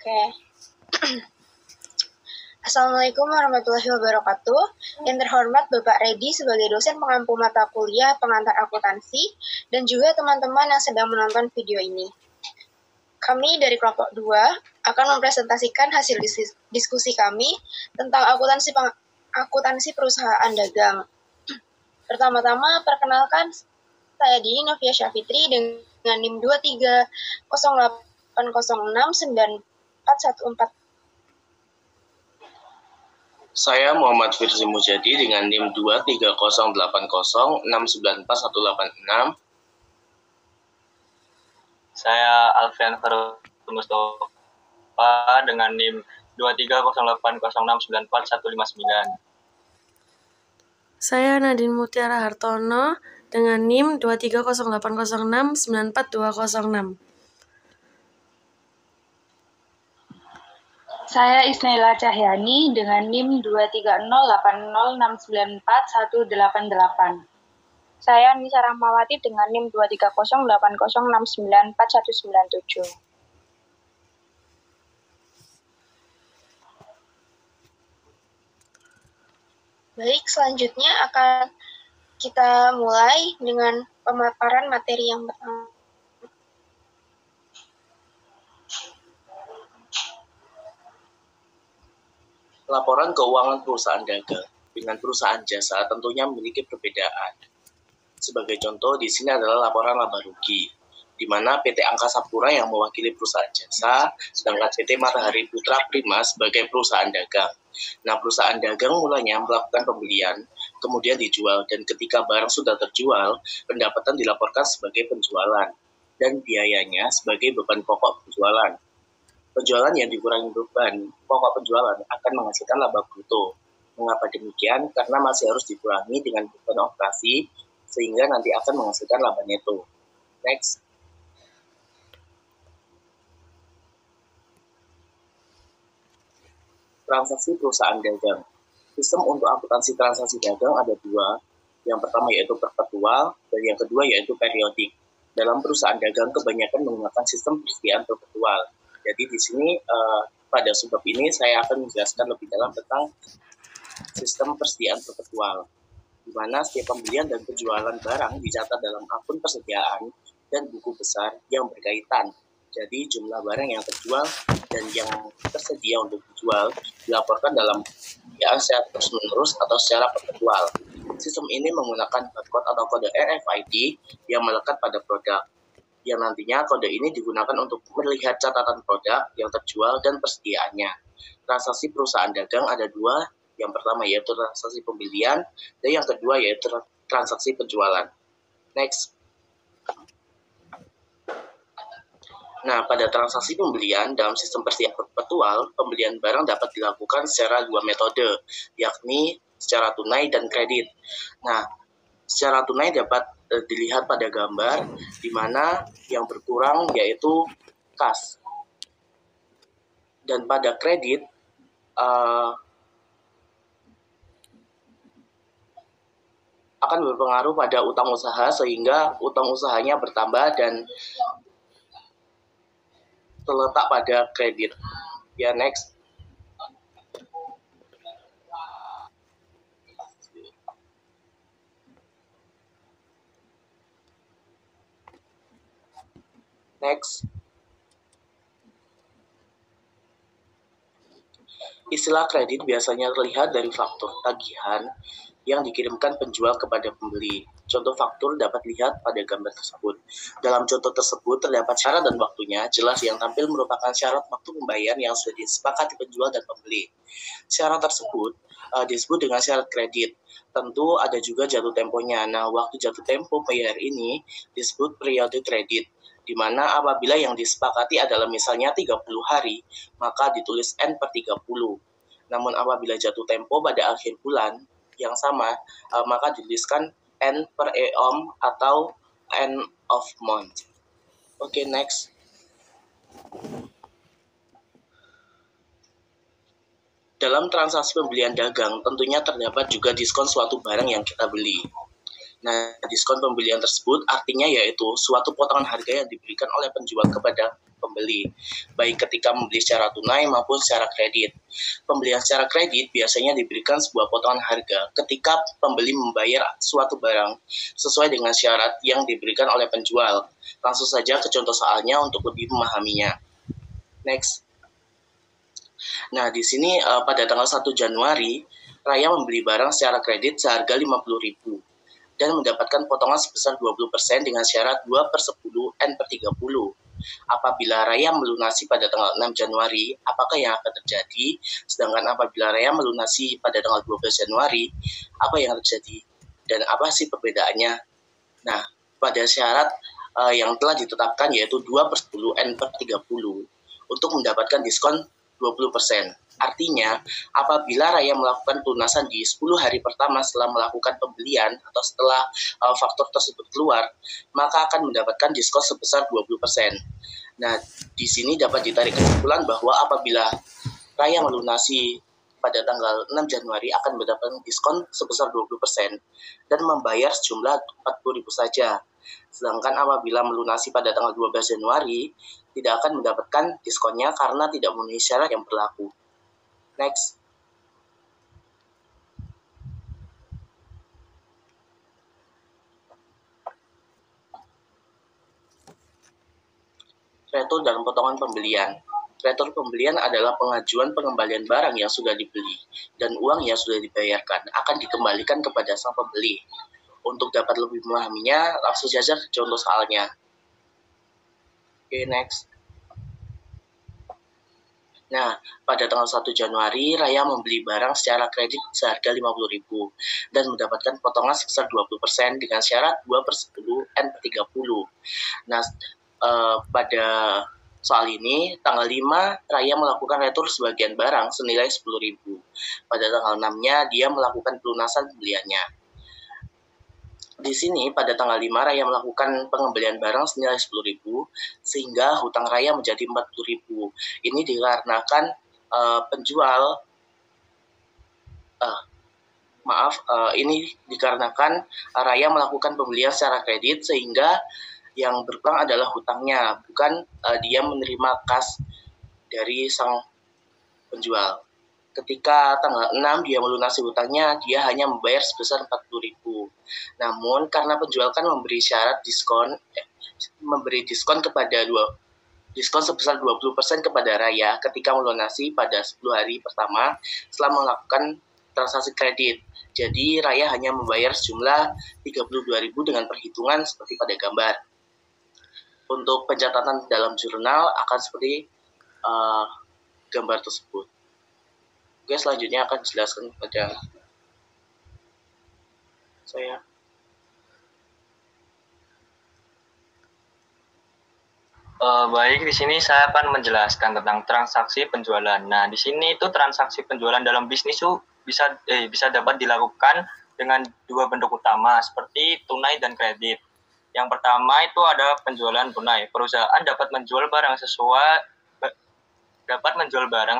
Oke. Assalamualaikum warahmatullahi wabarakatuh. Yang terhormat Bapak Redi sebagai dosen pengampu mata kuliah pengantar akuntansi dan juga teman-teman yang sedang menonton video ini. Kami dari kelompok 2 akan mempresentasikan hasil diskusi kami tentang akuntansi perusahaan dagang. Pertama-tama, perkenalkan saya Dini Novia Syafitri dengan NIM 2308069414. Saya Muhammad Firzi Mujadi dengan NIM 230806941486. Saya Alfian Farul Mustafa dengan NIM 230806941459. Saya Nadine Mutiara Hartono dengan NIM 230806944206. Saya Isnaila Cahyani dengan NIM 230806941888. Saya Nisa Rahmawati dengan NIM 230806941197. Baik, selanjutnya akan kita mulai dengan pemaparan materi yang pertama. Laporan keuangan perusahaan dagang dengan perusahaan jasa tentunya memiliki perbedaan. Sebagai contoh, di sini adalah laporan laba rugi, di mana PT Angkasa Pura yang mewakili perusahaan jasa, sedangkan PT Matahari Putra Prima sebagai perusahaan dagang. Nah, perusahaan dagang mulanya melakukan pembelian, kemudian dijual, dan ketika barang sudah terjual, pendapatan dilaporkan sebagai penjualan, dan biayanya sebagai beban pokok penjualan. Penjualan yang dikurangi beban pokok penjualan akan menghasilkan laba bruto. Mengapa demikian? Karena masih harus dikurangi dengan beban operasi, sehingga nanti akan menghasilkan laba neto. Next. Transaksi perusahaan dagang. Sistem untuk akuntansi transaksi dagang ada dua. Yang pertama yaitu perpetual, dan yang kedua yaitu periodik. Dalam perusahaan dagang kebanyakan menggunakan sistem persediaan perpetual. Jadi di sini pada subbab ini saya akan menjelaskan lebih dalam tentang sistem persediaan perpetual, di mana setiap pembelian dan penjualan barang dicatat dalam akun persediaan dan buku besar yang berkaitan. Jadi jumlah barang yang terjual dan yang tersedia untuk dijual dilaporkan dalam secara terus-menerus atau secara perpetual. Sistem ini menggunakan barcode atau kode RFID yang melekat pada produk, yang nantinya kode ini digunakan untuk melihat catatan produk yang terjual dan persediaannya. Transaksi perusahaan dagang ada dua, yang pertama yaitu transaksi pembelian, dan yang kedua yaitu transaksi penjualan. Next. Nah, pada transaksi pembelian dalam sistem persediaan perpetual, pembelian barang dapat dilakukan secara dua metode, yakni secara tunai dan kredit. Nah, secara tunai dapat dilihat pada gambar, di mana yang berkurang yaitu kas. Dan pada kredit, akan berpengaruh pada utang usaha, sehingga utang usahanya bertambah dan terletak pada kredit. Ya, next. Next. Istilah kredit biasanya terlihat dari faktur tagihan yang dikirimkan penjual kepada pembeli. Contoh faktur dapat dilihat pada gambar tersebut. Dalam contoh tersebut terdapat syarat dan waktunya jelas, yang tampil merupakan syarat waktu pembayaran yang sudah disepakati penjual dan pembeli. Syarat tersebut disebut dengan syarat kredit. Tentu ada juga jatuh temponya. Nah, waktu jatuh tempo bayar ini disebut periode kredit, di mana apabila yang disepakati adalah misalnya 30 hari, maka ditulis N/30. Namun apabila jatuh tempo pada akhir bulan yang sama, maka dituliskan N/EOM atau end of month. Oke, next. Dalam transaksi pembelian dagang, tentunya terdapat juga diskon suatu barang yang kita beli. Nah, diskon pembelian tersebut artinya yaitu suatu potongan harga yang diberikan oleh penjual kepada pembeli pembeli, baik ketika membeli secara tunai maupun secara kredit. Pembelian secara kredit biasanya diberikan sebuah potongan harga ketika pembeli membayar suatu barang sesuai dengan syarat yang diberikan oleh penjual. Langsung saja ke contoh soalnya untuk lebih memahaminya. Next. Nah, di sini pada tanggal 1 Januari, Raya membeli barang secara kredit seharga 50.000 dan mendapatkan potongan sebesar 20% dengan syarat 2/10 N/30. Apabila Raya melunasi pada tanggal 6 Januari, apakah yang akan terjadi? Sedangkan apabila Raya melunasi pada tanggal 12 Januari, apa yang terjadi? Dan apa sih perbedaannya? Nah, pada syarat yang telah ditetapkan yaitu 2/10 N/30 untuk mendapatkan diskon 20%. Artinya, apabila Raya melakukan pelunasan di 10 hari pertama setelah melakukan pembelian atau setelah faktur tersebut keluar, maka akan mendapatkan diskon sebesar 20%. Nah, di sini dapat ditarik kesimpulan bahwa apabila Raya melunasi pada tanggal 6 Januari akan mendapatkan diskon sebesar 20% dan membayar sejumlah 40.000 saja. Sedangkan apabila melunasi pada tanggal 12 Januari, tidak akan mendapatkan diskonnya karena tidak memenuhi syarat yang berlaku. Next. Retur dan potongan pembelian. Retur pembelian adalah pengajuan pengembalian barang yang sudah dibeli dan uang yang sudah dibayarkan akan dikembalikan kepada sang pembeli. Untuk dapat lebih memahaminya, langsung saja ke contoh soalnya. Oke, next. Nah, pada tanggal 1 Januari, Raya membeli barang secara kredit seharga 50.000 dan mendapatkan potongan sebesar 20% dengan syarat 2/10 N/30. Nah, pada soal ini, tanggal 5, Raya melakukan retur sebagian barang senilai 10.000. Pada tanggal 6-nya, dia melakukan pelunasan pembeliannya. Di sini, pada tanggal 5, Raya melakukan pengembalian barang senilai 10.000, sehingga hutang Raya menjadi 40.000. Ini dikarenakan ini dikarenakan Raya melakukan pembelian secara kredit, sehingga yang berkurang adalah hutangnya, bukan dia menerima kas dari sang penjual. Ketika tanggal 6 dia melunasi hutangnya, dia hanya membayar sebesar 40.000. Namun karena penjual kan memberi syarat diskon sebesar 20% kepada Raya ketika melunasi pada 10 hari pertama setelah melakukan transaksi kredit. Jadi Raya hanya membayar sejumlah 32.000 dengan perhitungan seperti pada gambar. Untuk pencatatan dalam jurnal akan seperti gambar tersebut. Oke, selanjutnya akan dijelaskan kepada saya. Baik, di sini saya akan menjelaskan tentang transaksi penjualan. Nah, di sini itu transaksi penjualan dalam bisnis itu bisa dapat dilakukan dengan dua bentuk utama seperti tunai dan kredit. Yang pertama itu ada penjualan tunai. Perusahaan dapat menjual barang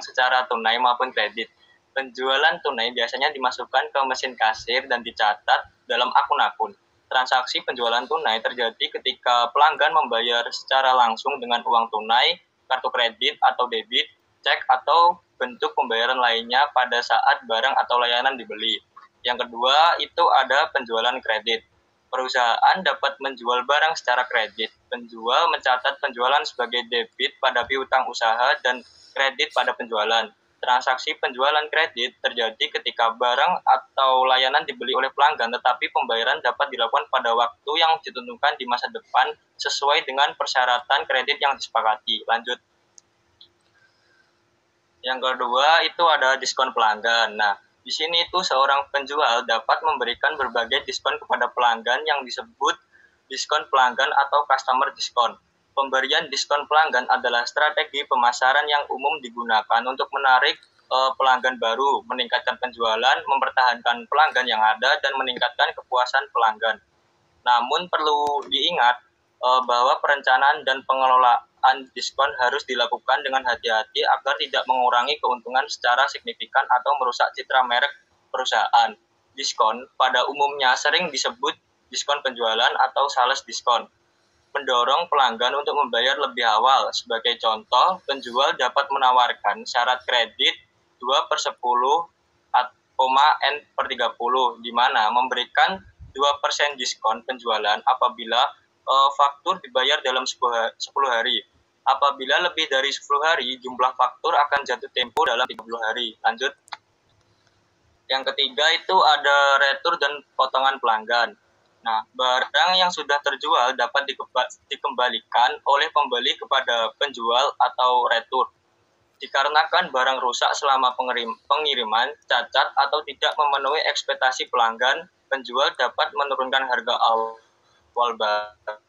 secara tunai maupun kredit. Penjualan tunai biasanya dimasukkan ke mesin kasir dan dicatat dalam akun-akun. Transaksi penjualan tunai terjadi ketika pelanggan membayar secara langsung dengan uang tunai, kartu kredit atau debit, cek atau bentuk pembayaran lainnya pada saat barang atau layanan dibeli. Yang kedua itu ada penjualan kredit. Perusahaan dapat menjual barang secara kredit. Penjual mencatat penjualan sebagai debit pada piutang usaha dan kredit pada penjualan. Transaksi penjualan kredit terjadi ketika barang atau layanan dibeli oleh pelanggan, tetapi pembayaran dapat dilakukan pada waktu yang ditentukan di masa depan sesuai dengan persyaratan kredit yang disepakati. Lanjut. Yang kedua itu ada diskon pelanggan. Nah, di sini itu seorang penjual dapat memberikan berbagai diskon kepada pelanggan yang disebut diskon pelanggan atau customer diskon. Pemberian diskon pelanggan adalah strategi pemasaran yang umum digunakan untuk menarik pelanggan baru, meningkatkan penjualan, mempertahankan pelanggan yang ada, dan meningkatkan kepuasan pelanggan. Namun perlu diingat bahwa perencanaan dan pengelolaan diskon harus dilakukan dengan hati-hati agar tidak mengurangi keuntungan secara signifikan atau merusak citra merek perusahaan. Diskon pada umumnya sering disebut diskon penjualan atau sales diskon. mendorong pelanggan untuk membayar lebih awal. Sebagai contoh, penjual dapat menawarkan syarat kredit 2/10, N/30, di mana memberikan 2% diskon penjualan apabila faktur dibayar dalam 10 hari. Apabila lebih dari 10 hari, jumlah faktur akan jatuh tempo dalam 30 hari. Lanjut. Yang ketiga itu ada retur dan potongan pelanggan. Nah, barang yang sudah terjual dapat dikembalikan oleh pembeli kepada penjual atau retur. Dikarenakan barang rusak selama pengiriman, cacat, atau tidak memenuhi ekspektasi pelanggan, penjual dapat menurunkan harga awal barang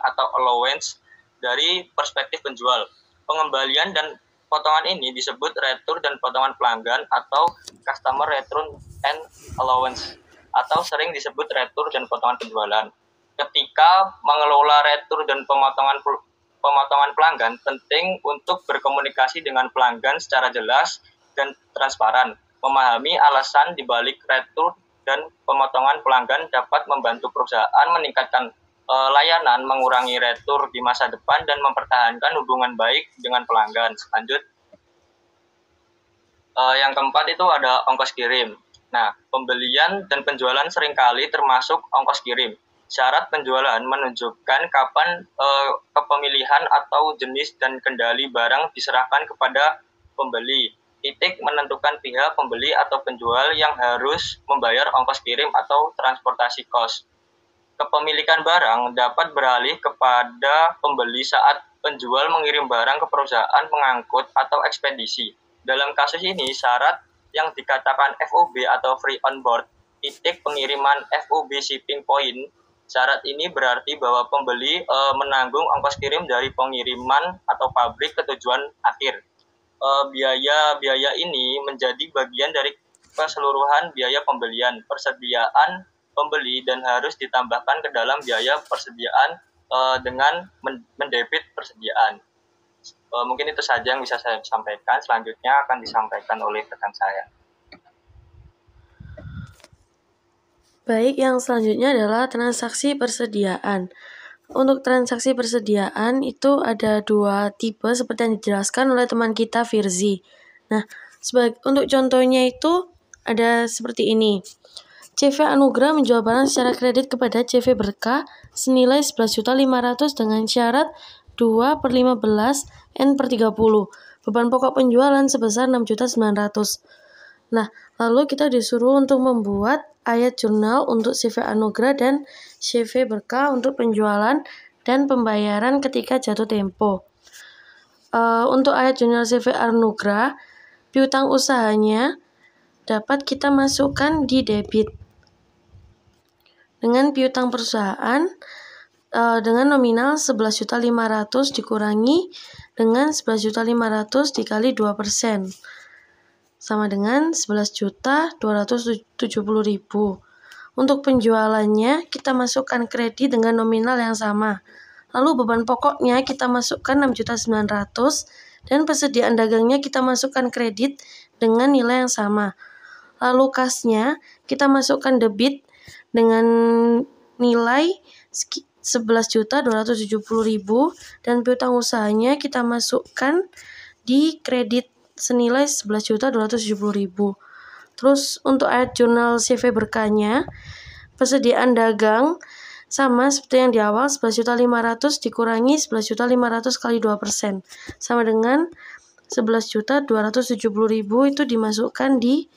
atau allowance dari perspektif penjual. Pengembalian dan potongan ini disebut retur dan potongan pelanggan atau customer return and allowance, atau sering disebut retur dan potongan penjualan. Ketika mengelola retur dan pemotongan pelanggan, penting untuk berkomunikasi dengan pelanggan secara jelas dan transparan. Memahami alasan dibalik retur dan pemotongan pelanggan dapat membantu perusahaan meningkatkan layanan, mengurangi retur di masa depan, dan mempertahankan hubungan baik dengan pelanggan. Lanjut. Yang keempat itu ada ongkos kirim. Nah, pembelian dan penjualan seringkali termasuk ongkos kirim. Syarat penjualan menunjukkan kapan kepemilihan atau jenis dan kendali barang diserahkan kepada pembeli. Titik menentukan pihak pembeli atau penjual yang harus membayar ongkos kirim atau transportasi cost. Kepemilikan barang dapat beralih kepada pembeli saat penjual mengirim barang ke perusahaan pengangkut atau ekspedisi. Dalam kasus ini, syarat yang dikatakan FOB atau free on board, titik pengiriman FOB shipping point. Syarat ini berarti bahwa pembeli menanggung ongkos kirim dari pengiriman atau pabrik ke tujuan akhir. Biaya ini menjadi bagian dari keseluruhan biaya pembelian, persediaan pembeli, dan harus ditambahkan ke dalam biaya persediaan dengan mendebit persediaan. Mungkin itu saja yang bisa saya sampaikan. Selanjutnya akan disampaikan oleh rekan saya. Baik, yang selanjutnya adalah transaksi persediaan. Untuk transaksi persediaan itu ada 2 tipe seperti yang dijelaskan oleh teman kita Firzi. Nah, untuk contohnya itu ada seperti ini. CV Anugrah menjual barang secara kredit kepada CV Berkah senilai 11.500.000 dengan syarat 2/15 N/30. Beban pokok penjualan sebesar 6.900.000. Nah, lalu kita disuruh untuk membuat ayat jurnal untuk CV Anugrah dan CV Berkah untuk penjualan dan pembayaran ketika jatuh tempo. Untuk ayat jurnal CV Anugrah, piutang usahanya dapat kita masukkan di debit. Dengan piutang perusahaan dengan nominal 11.500.000 dikurangi dengan 11.500.000 dikali 2%. Sama dengan 11.270.000. Untuk penjualannya, kita masukkan kredit dengan nominal yang sama. Lalu beban pokoknya kita masukkan 6.900.000 dan persediaan dagangnya kita masukkan kredit dengan nilai yang sama. Lalu kasnya kita masukkan debit dengan nilai 11.270.000 dan piutang usahanya kita masukkan di kredit senilai 11.270.000. Terus untuk ayat jurnal CV Berkahnya, persediaan dagang sama seperti yang di awal, 11.500.000 dikurangi 11.500.000 kali 2%. Sama dengan 11.270.000 itu dimasukkan di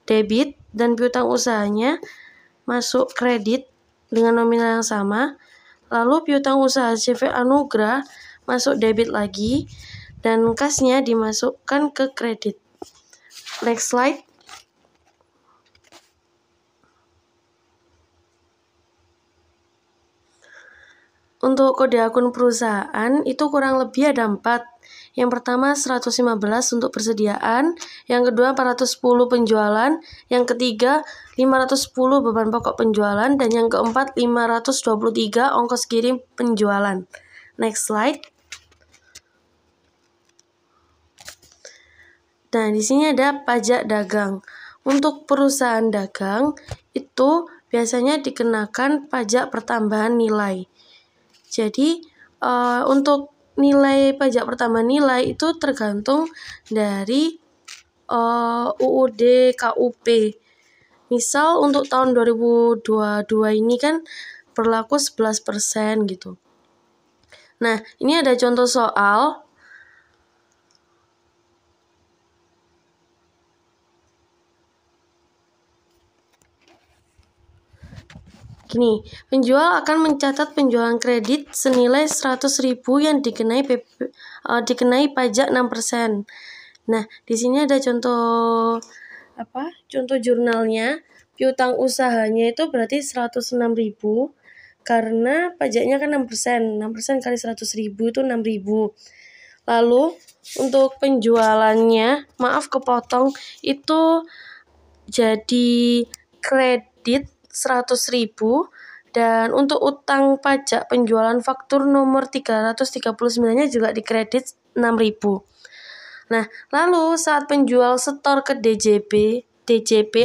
debit dan piutang usahanya masuk kredit dengan nominal yang sama. Lalu piutang usaha CV Anugrah masuk debit lagi dan kasnya dimasukkan ke kredit. Next slide. Untuk kode akun perusahaan itu kurang lebih ada 4. Yang pertama 115 untuk persediaan, yang kedua 410 penjualan, yang ketiga 510 beban pokok penjualan, dan yang keempat 523 ongkos kirim penjualan. Next slide. Nah, di sini ada pajak dagang. Untuk perusahaan dagang itu biasanya dikenakan pajak pertambahan nilai. Jadi untuk nilai pajak pertambahan nilai itu tergantung dari UUD KUP. Misal untuk tahun 2022 ini kan berlaku 11% gitu. Nah, ini ada contoh soal. Gini, penjual akan mencatat penjualan kredit senilai 100.000 yang dikenai pajak 6%. Nah, di sini ada contoh contoh jurnalnya. Piutang usahanya itu berarti 106.000 karena pajaknya kan 6%. 6% kali 100.000 itu 6.000. Lalu untuk penjualannya, maaf kepotong, itu jadi kredit 100.000 dan untuk utang pajak penjualan faktur nomor 339-nya juga dikredit 6.000. Nah, lalu saat penjual setor ke DJP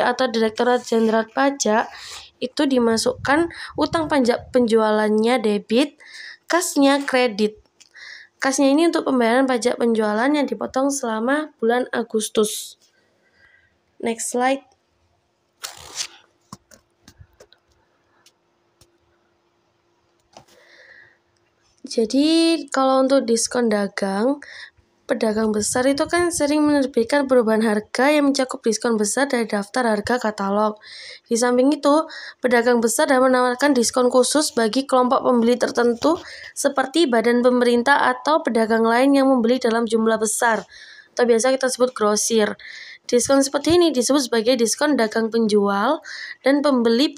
atau Direktorat Jenderal Pajak, itu dimasukkan utang pajak penjualannya debit, kasnya kredit. Kasnya ini untuk pembayaran pajak penjualan yang dipotong selama bulan Agustus. Next slide. Jadi kalau untuk diskon dagang, pedagang besar itu kan sering menerbitkan perubahan harga yang mencakup diskon besar dari daftar harga katalog. Di samping itu, pedagang besar dapat menawarkan diskon khusus bagi kelompok pembeli tertentu seperti badan pemerintah atau pedagang lain yang membeli dalam jumlah besar, atau biasa kita sebut grosir. Diskon seperti ini disebut sebagai diskon dagang penjual dan pembeli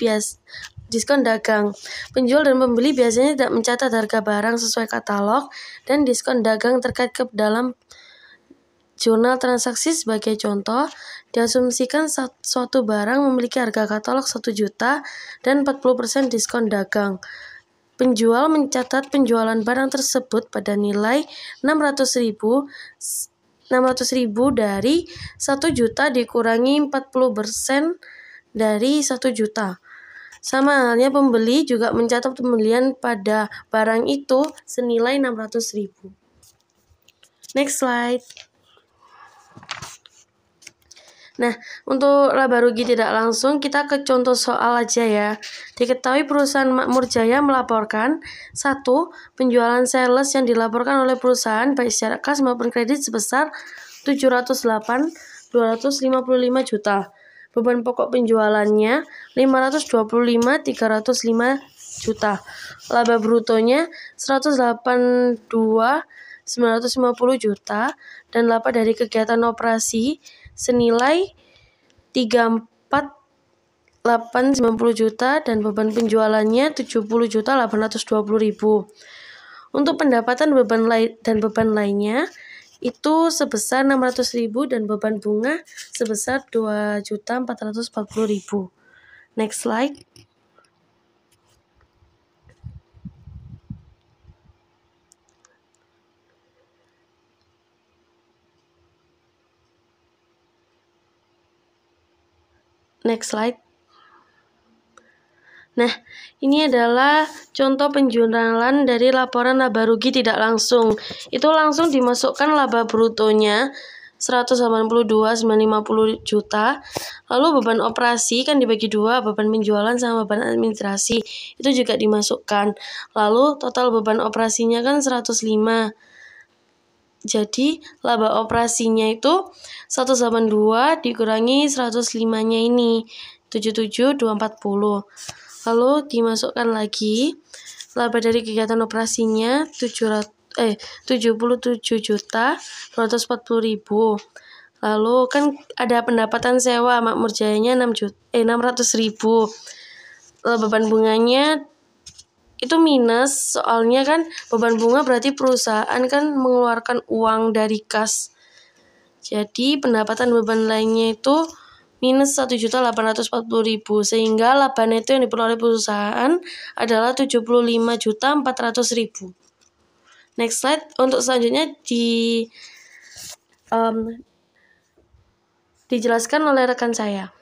diskon dagang. Penjual dan pembeli biasanya tidak mencatat harga barang sesuai katalog dan diskon dagang terkait ke dalam jurnal transaksi. Sebagai contoh, diasumsikan suatu barang memiliki harga katalog 1 juta dan 40% diskon dagang. Penjual mencatat penjualan barang tersebut pada nilai 600.000 dari 1 juta dikurangi 40% dari 1 juta. Sama halnya pembeli juga mencatat pembelian pada barang itu senilai 600.000. Next slide. Nah, untuk laba rugi tidak langsung, kita ke contoh soal aja ya. Diketahui perusahaan Makmur Jaya melaporkan 1. Penjualan sales yang dilaporkan oleh perusahaan baik secara kas maupun kredit sebesar 708.255 juta. Beban pokok penjualannya 525.305 juta. Laba brutonya 182.950 juta dan laba dari kegiatan operasi senilai 34.890 juta dan beban penjualannya 70.820.000. Untuk pendapatan dan beban lainnya itu sebesar 600.000 dan beban bunga sebesar 2.440.000. Next slide. Next slide. Nah, ini adalah contoh penjualan dari laporan laba rugi tidak langsung. Itu langsung dimasukkan laba brutonya 182.950 juta. Lalu beban operasi kan dibagi 2, beban penjualan sama beban administrasi. Itu juga dimasukkan. Lalu total beban operasinya kan 105. Jadi laba operasinya itu 182 dikurangi 105-nya ini 77.240. Lalu dimasukkan lagi laba dari kegiatan operasinya 77.240.000. Lalu kan ada pendapatan sewa Makmur Jayanya 600.000. Beban bunganya itu minus, soalnya kan beban bunga berarti perusahaan kan mengeluarkan uang dari kas. Jadi pendapatan beban lainnya itu minus 1.840.000, sehingga laba neto yang diperoleh perusahaan adalah 75.400.000. Next slide. Untuk selanjutnya dijelaskan oleh rekan saya.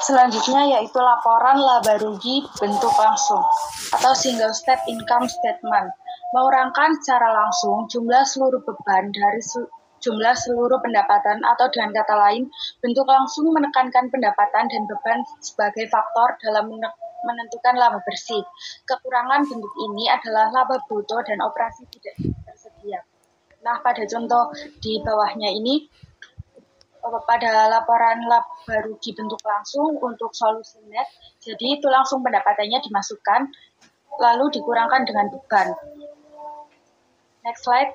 Selanjutnya yaitu laporan laba rugi bentuk langsung atau single step income statement. Mengurangkan secara langsung jumlah seluruh beban dari jumlah seluruh pendapatan, atau dengan kata lain, bentuk langsung menekankan pendapatan dan beban sebagai faktor dalam menentukan laba bersih. Kekurangan bentuk ini adalah laba bruto dan operasi tidak tersedia. Nah, pada contoh di bawahnya ini, pada laporan laba rugi bentuk langsung untuk solusi net, jadi itu langsung pendapatannya dimasukkan, lalu dikurangkan dengan beban. Next slide.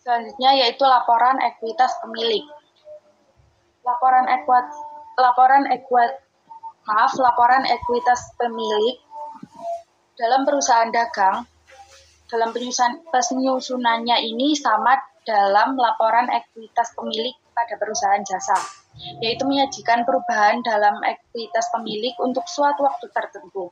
Selanjutnya yaitu laporan ekuitas pemilik. Laporan ekuitas pemilik dalam perusahaan dagang, dalam penyusunannya ini sama dalam laporan ekuitas pemilik pada perusahaan jasa, yaitu menyajikan perubahan dalam ekuitas pemilik untuk suatu waktu tertentu.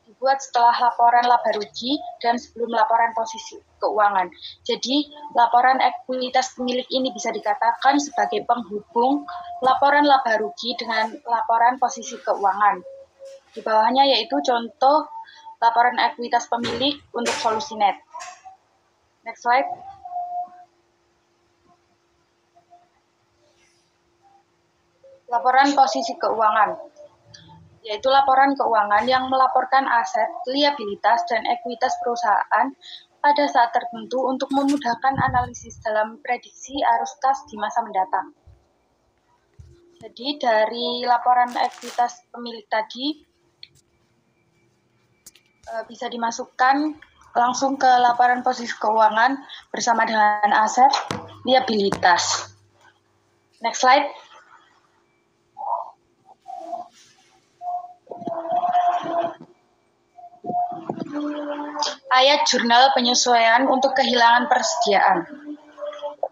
Dibuat setelah laporan laba rugi dan sebelum laporan posisi keuangan. Jadi, laporan ekuitas pemilik ini bisa dikatakan sebagai penghubung laporan laba rugi dengan laporan posisi keuangan. Di bawahnya yaitu contoh laporan ekuitas pemilik untuk solusi net. Next slide. Laporan posisi keuangan, yaitu laporan keuangan yang melaporkan aset, liabilitas, dan ekuitas perusahaan pada saat tertentu untuk memudahkan analisis dalam prediksi arus kas di masa mendatang. Jadi dari laporan ekuitas pemilik tadi bisa dimasukkan langsung ke laporan posisi keuangan bersama dengan aset, liabilitas. Next slide. Ayat jurnal penyesuaian untuk kehilangan persediaan.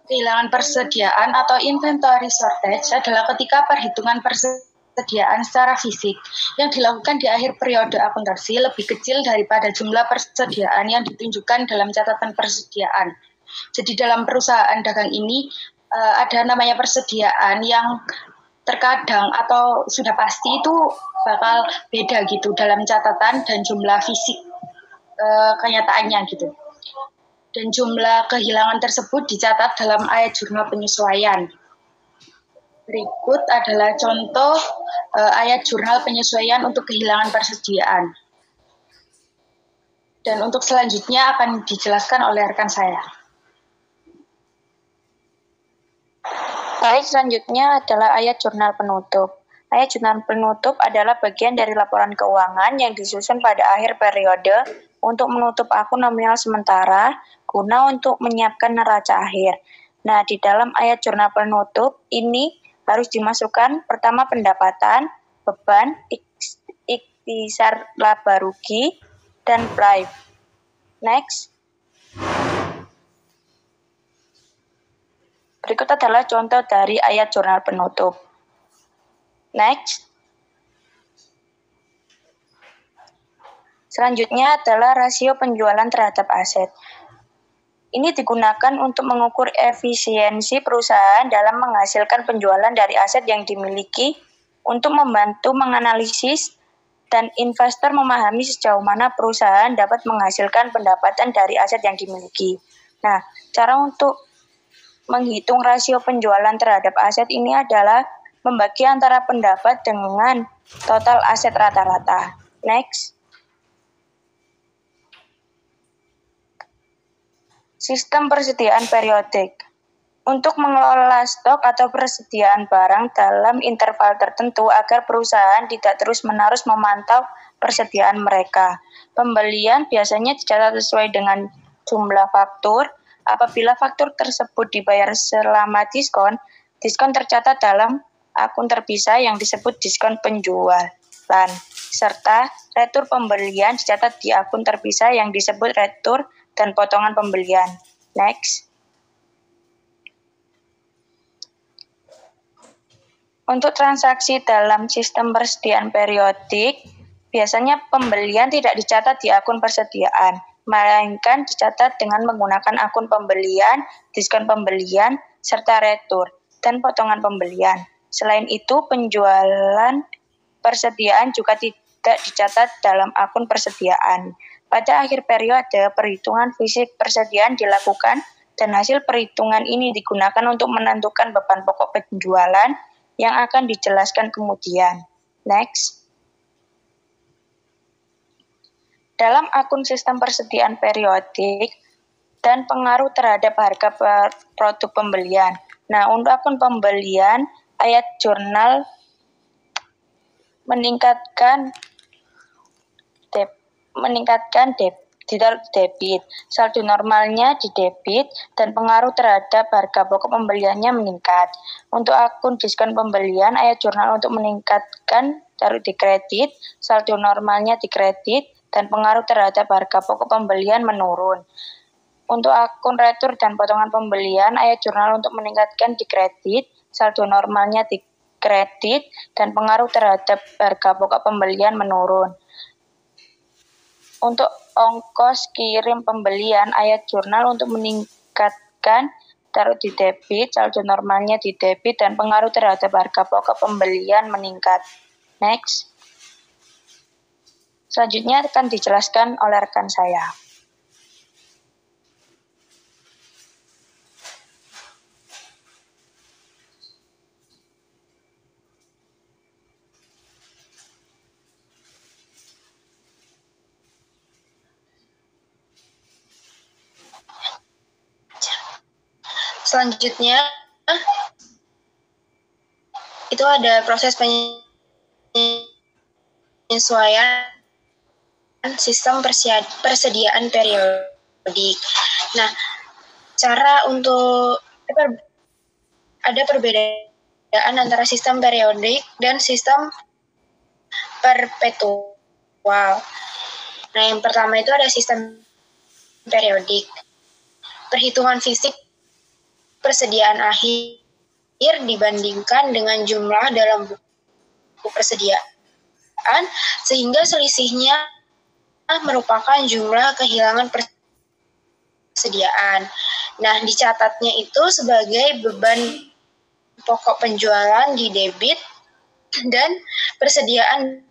Kehilangan persediaan atau inventory shortage adalah ketika perhitungan persediaan secara fisik yang dilakukan di akhir periode akuntansi lebih kecil daripada jumlah persediaan yang ditunjukkan dalam catatan persediaan. Jadi dalam perusahaan dagang ini ada namanya persediaan yang terkadang atau sudah pasti itu bakal beda gitu dalam catatan dan jumlah fisik kenyataannya gitu. Dan jumlah kehilangan tersebut dicatat dalam ayat jurnal penyesuaian. Berikut adalah contoh ayat jurnal penyesuaian untuk kehilangan persediaan. Dan untuk selanjutnya akan dijelaskan oleh rekan saya. Baik, selanjutnya adalah ayat jurnal penutup. Ayat jurnal penutup adalah bagian dari laporan keuangan yang disusun pada akhir periode untuk menutup akun nominal sementara guna untuk menyiapkan neraca akhir. Nah, di dalam ayat jurnal penutup ini harus dimasukkan pertama pendapatan, beban, ikhtisar laba rugi, dan price. Next. Berikut adalah contoh dari ayat jurnal penutup. Next. Selanjutnya adalah rasio penjualan terhadap aset. Ini digunakan untuk mengukur efisiensi perusahaan dalam menghasilkan penjualan dari aset yang dimiliki untuk membantu menganalisis dan investor memahami sejauh mana perusahaan dapat menghasilkan pendapatan dari aset yang dimiliki. Nah, cara untuk menghitung rasio penjualan terhadap aset ini adalah membagi antara pendapat dengan total aset rata-rata. Next. Sistem persediaan periodik. Untuk mengelola stok atau persediaan barang dalam interval tertentu agar perusahaan tidak terus-menerus memantau persediaan mereka. Pembelian biasanya dicatat sesuai dengan jumlah faktur. Apabila faktur tersebut dibayar selama diskon, diskon tercatat dalam akun terpisah yang disebut diskon penjualan, serta retur pembelian dicatat di akun terpisah yang disebut retur dan potongan pembelian. Next. Untuk transaksi dalam sistem persediaan periodik, biasanya pembelian tidak dicatat di akun persediaan, melainkan dicatat dengan menggunakan akun pembelian, diskon pembelian, serta retur. dan potongan pembelian. Selain itu, penjualan persediaan juga tidak dicatat dalam akun persediaan. Pada akhir periode, perhitungan fisik persediaan dilakukan dan hasil perhitungan ini digunakan untuk menentukan beban pokok penjualan yang akan dijelaskan kemudian. Next. Dalam akun sistem persediaan periodik dan pengaruh terhadap harga produk pembelian. Nah, untuk akun pembelian, ayat jurnal meningkatkan debit, saldo normalnya di debit, dan pengaruh terhadap harga pokok pembeliannya meningkat. Untuk akun diskon pembelian, ayat jurnal untuk meningkatkan taruh di kredit, saldo normalnya di kredit, dan pengaruh terhadap harga pokok pembelian menurun. Untuk akun retur dan potongan pembelian, ayat jurnal untuk meningkatkan di kredit, saldo normalnya di kredit, dan pengaruh terhadap harga pokok pembelian menurun. Untuk ongkos kirim pembelian, ayat jurnal untuk meningkatkan taruh di debit, saldo normalnya di debit, dan pengaruh terhadap harga pokok pembelian meningkat. Next. Selanjutnya akan dijelaskan oleh rekan saya. Selanjutnya, itu ada proses penyesuaian sistem persediaan periodik. Nah, cara untuk ada perbedaan antara sistem periodik dan sistem perpetual. Nah, yang pertama itu ada sistem periodik. Perhitungan fisik persediaan akhir dibandingkan dengan jumlah dalam buku persediaan, sehingga selisihnya merupakan jumlah kehilangan persediaan. Nah, dicatatnya itu sebagai beban pokok penjualan di debit dan persediaan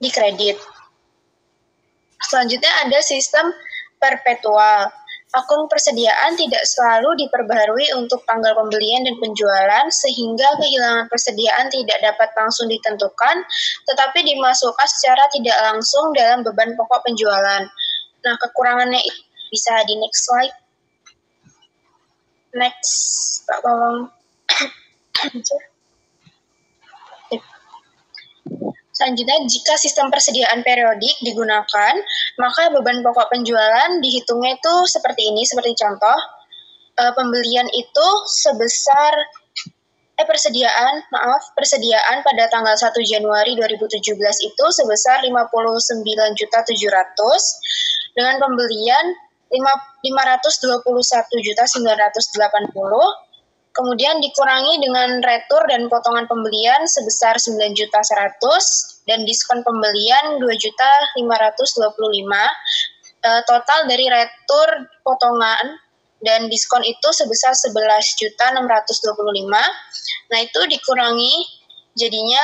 di kredit. Selanjutnya ada sistem perpetual. Akun persediaan tidak selalu diperbaharui untuk tanggal pembelian dan penjualan, sehingga kehilangan persediaan tidak dapat langsung ditentukan, tetapi dimasukkan secara tidak langsung dalam beban pokok penjualan. Nah, kekurangannya bisa di next slide. Next, Pak, tolong. Selanjutnya, jika sistem persediaan periodik digunakan, maka beban pokok penjualan dihitungnya itu seperti ini, seperti contoh, pembelian itu sebesar, persediaan pada tanggal 1 Januari 2017 itu sebesar 59.700.000 dengan pembelian 521.980.000, kemudian dikurangi dengan retur dan potongan pembelian sebesar 9.100.000 dan diskon pembelian 2.525.000. Total dari retur, potongan, dan diskon itu sebesar 11.625.000. Nah, itu dikurangi jadinya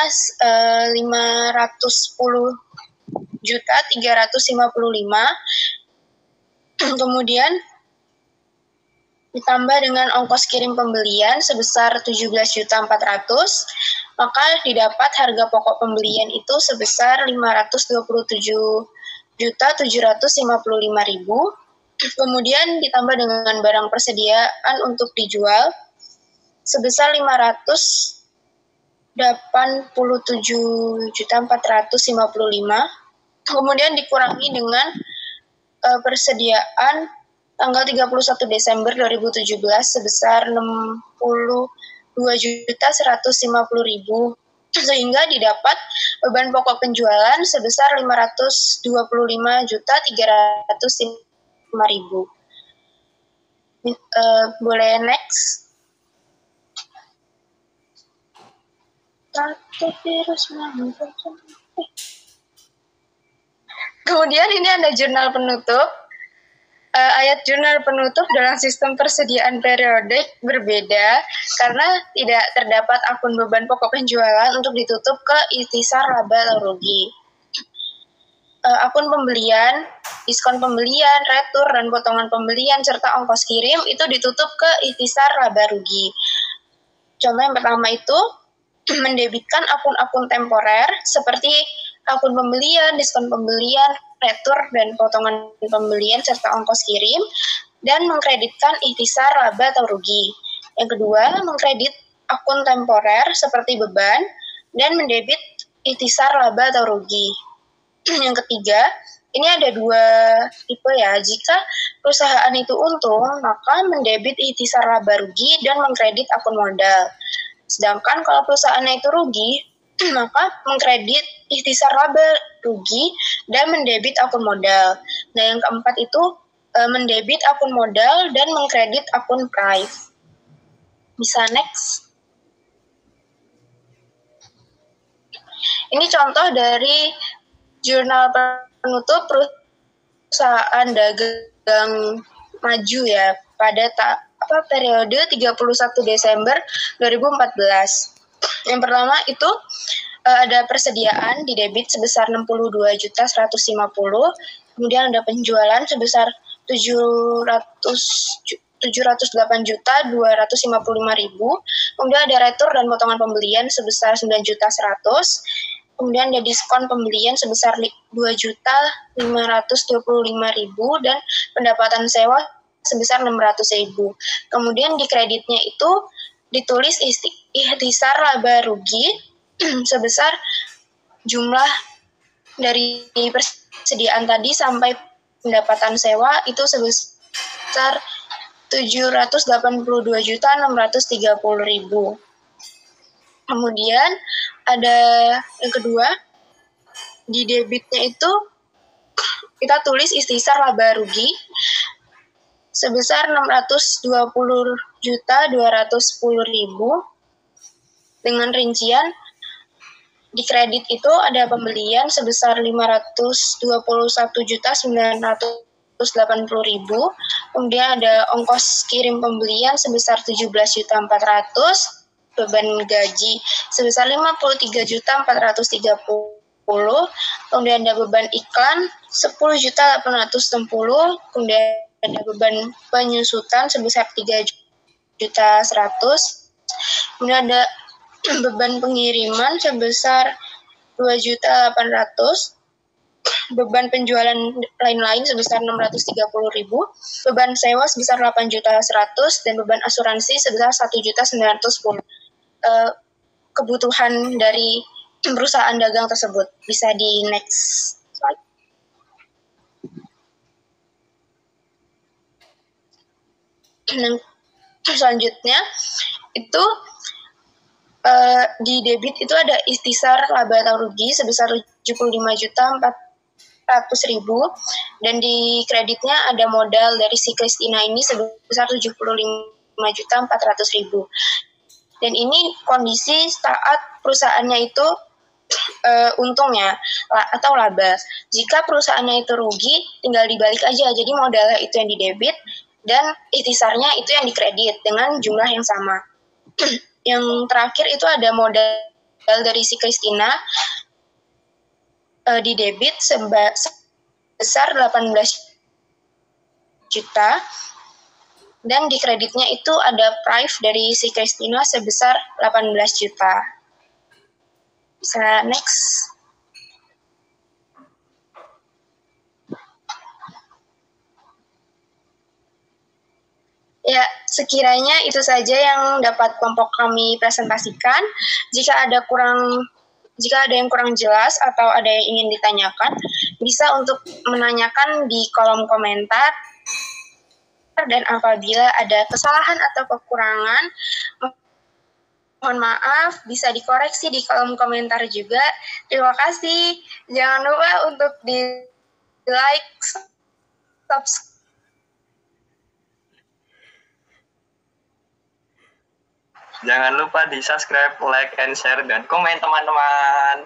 510.355.000. Kemudian ditambah dengan ongkos kirim pembelian sebesar 17.400.000, maka didapat harga pokok pembelian itu sebesar 527.755.000. Kemudian ditambah dengan barang persediaan untuk dijual sebesar 587.455. Kemudian dikurangi dengan persediaan tanggal 31 Desember 2017 sebesar 62.150.000, sehingga didapat beban pokok penjualan sebesar 525.305.000. Boleh next? Kemudian ini ada jurnal penutup. Ayat jurnal penutup dalam sistem persediaan periodik berbeda karena tidak terdapat akun beban pokok penjualan untuk ditutup ke ikhtisar laba atau rugi. Akun pembelian, diskon pembelian, retur, dan potongan pembelian, serta ongkos kirim itu ditutup ke ikhtisar laba rugi. Contoh yang pertama itu mendebitkan akun-akun temporer seperti akun pembelian, diskon pembelian, retur, dan potongan pembelian, serta ongkos kirim, dan mengkreditkan ikhtisar laba atau rugi. Yang kedua, mengkredit akun temporer seperti beban, dan mendebit ikhtisar laba atau rugi. Yang ketiga, ini ada dua tipe ya. Jika perusahaan itu untung, maka mendebit ikhtisar laba rugi dan mengkredit akun modal. Sedangkan kalau perusahaannya itu rugi, maka mengkredit ikhtisar laba rugi dan mendebit akun modal. Nah, yang keempat itu mendebit akun modal dan mengkredit akun price. Bisa next. Ini contoh dari jurnal penutup perusahaan dagang maju ya pada periode 31 Desember 2014. Yang pertama itu ada persediaan di debit sebesar 62.150, kemudian ada penjualan sebesar 708.255.000, kemudian ada retur dan potongan pembelian sebesar 9.100.000, kemudian ada diskon pembelian sebesar 2.525.000 dan pendapatan sewa sebesar 600.000. Kemudian di kreditnya itu ditulis ikhtisar laba rugi sebesar jumlah dari persediaan tadi sampai pendapatan sewa itu sebesar 782.630.000. Kemudian ada yang kedua, di debitnya itu kita tulis ikhtisar laba rugi sebesar 620.210.000 dengan rincian di kredit itu ada pembelian sebesar 521.980.000, kemudian ada ongkos kirim pembelian sebesar 17.400.000, beban gaji sebesar 53.430.000, kemudian ada beban iklan 10.860.000, kemudian ada beban penyusutan sebesar 3.100.000, kemudian ada beban pengiriman sebesar 2.800.000, beban penjualan lain-lain sebesar 630.000, beban sewa sebesar 8.100.000, dan beban asuransi sebesar 1.910.000. Kebutuhan dari perusahaan dagang tersebut. Bisa di next slide. Selanjutnya itu di debit itu ada ikhtisar laba atau rugi sebesar 75.400.000 dan di kreditnya ada modal dari si Kristina ini sebesar 75.400.000. Dan ini kondisi saat perusahaannya itu untungnya atau laba. Jika perusahaannya itu rugi, tinggal dibalik aja. Jadi modalnya itu yang didebit dan ikhtisarnya itu yang dikredit dengan jumlah yang sama. Yang terakhir itu ada modal dari si Kristina di debit sebesar 18 juta dan di kreditnya itu ada price dari si Kristina sebesar 18 juta. Bisa next. Ya, sekiranya itu saja yang dapat kelompok kami presentasikan. Jika ada yang kurang jelas atau ada yang ingin ditanyakan, bisa untuk menanyakan di kolom komentar. Dan apabila ada kesalahan atau kekurangan, mohon maaf, bisa dikoreksi di kolom komentar juga. Terima kasih. Jangan lupa untuk di like, subscribe. Jangan lupa di subscribe, like, and share, dan komen teman-teman.